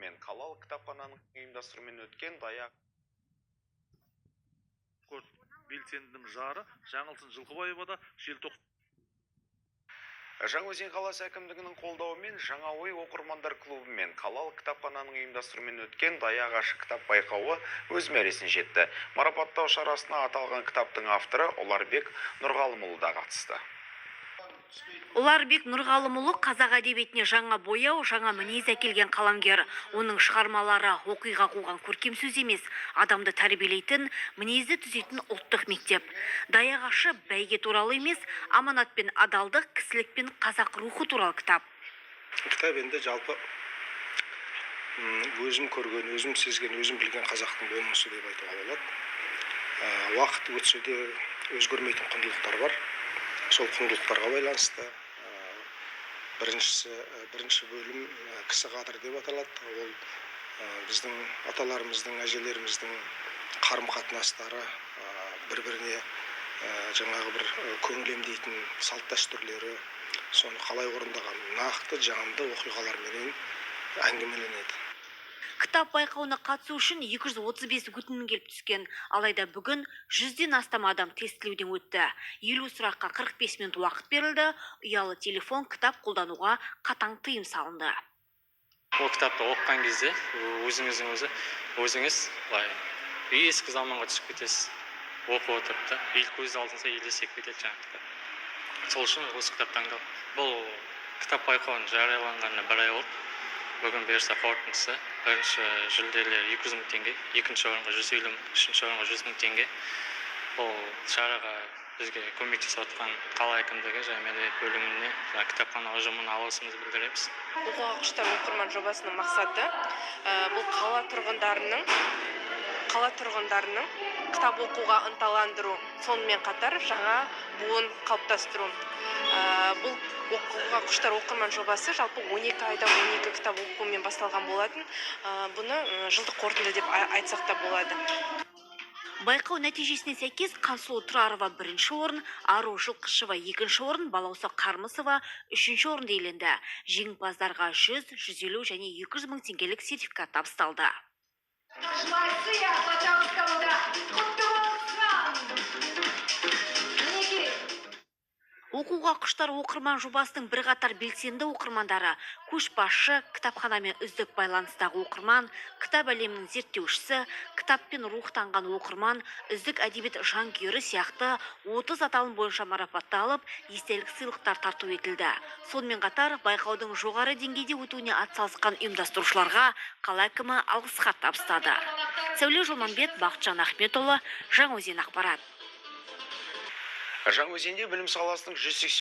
мен қалалық кітапхананың ұйымдастыруымен өткен даяқ белсендінің жары Жаңылсын Жылқыбаевада желтоқсан. Жаңаөзен қаласы әкімдігінің қолдауымен жаңа ой оқырмандар клубы мен қалалық кітапхананың ұйымдастыруымен өткен даяқ ашы кітап байқауы өз мәресіне жетті. Марапаттау шарасына аталған кітаптың авторы Ұларбек Нұрғалымұлы да қатысты. Ұларбек Нұрғалымұлы қазақ әдебиетіне жаңа бояу, жаңа мінез әкелген қаламгер. Оның шығармалары оқиға қуған көркем сөз емес, адамды тәрбиелейтін, мінезді түзейтін ұлттық мектеп. Даяқ ашы бәйге туралы емес, аманат пен адалдық, кісілік пен қазақ рухы туралы кітап. Кітап енді жалпы өзім көрген, өзім сезген, өзім білген қазақтың болмысы деп айтуға болады. Уақыт өтсе де өзгермейтін құндылықтар бар. Сол құндылықтарға байланысты бірінші бөлім кісі қадірі деп аталады. Ол біздің аталарымыздың, әжелеріміздің қарым-қатынастары, бір-біріне жаңағы бір көңіл емдейтін салт дәстүрлері, соны қалай орындаған нақты жанды оқиғалармен әңгімеленеді. Кітап байқауына қатысу үшін 235 өтінім келіп түскен. Алайда бүгін 100-ден астам адам тестілеуден өтті. 50 сұраққа 45 минут уақыт берілді. Ұялы телефон, кітап қолдануға қатаң тыйым салынды. Ол кітапты оқыған кезде өзіңіз ескі заманға түсіп кетесіз. Оқып отырып та, көз алдыңызда елестеп кетеді жаңа кітап. Сол үшін осы кітап таңдалды. Бұл кітап байқауының жарияланғанына 1 ай болды. Бүгін берсе қорытындысы, бірінші жүлделер 200 мың теңге, екінші орынға 150 мың, үшінші орынға 100 мың теңге. Бұл шараға бізге көмектесіп отқан қала әкімдігі және мәдениет бөліміне, кітапхана ұжымына алғысымызды білдіреміз. Оқуға құштар оқырман жобасының мақсаты бұл қала тұрғындарының кітап оқуға ынталандыру, сонымен қатар жаңа буын қалыптастыру. Бұл оқуға құштар оқырман жобасы жалпы 12 айда 12 кітап оқумен басталған болатын. Бұны жылдық қорытынды деп айтсақ та болады. Байқау нәтижесіне сәйкес Қансұлу Тұрарова 1-ші орын, Ару Жылқышева 2-ші орын, Балауса Қармысова 3-ші орын иеленді. Жеңімпаздарға 100, 150 және 200 мың теңгелік сертификат табысталды. Оқуға құштар оқырман жобасының бірқатар белсенді оқырмандары, көшбасшы, кітапханамен үздік байланыстағы оқырман, кітап әлемінің зерттеушісі, кітаппен рухтанған оқырман, үздік әдебиет жанкүйері сияқты 30 аталым бойынша марапатталып, естелік сыйлықтар тарту етілді. Сонымен қатар байқаудың жоғары деңгейде өтуіне атсалысқан ұйымдастырушыларға қала әкімі алғыс хат табыстады. Сәуле Жолманбет, Бақытжан Ахметұлы, Жаңаөзен ақпарат. Жаңаөзенде білім саласының 180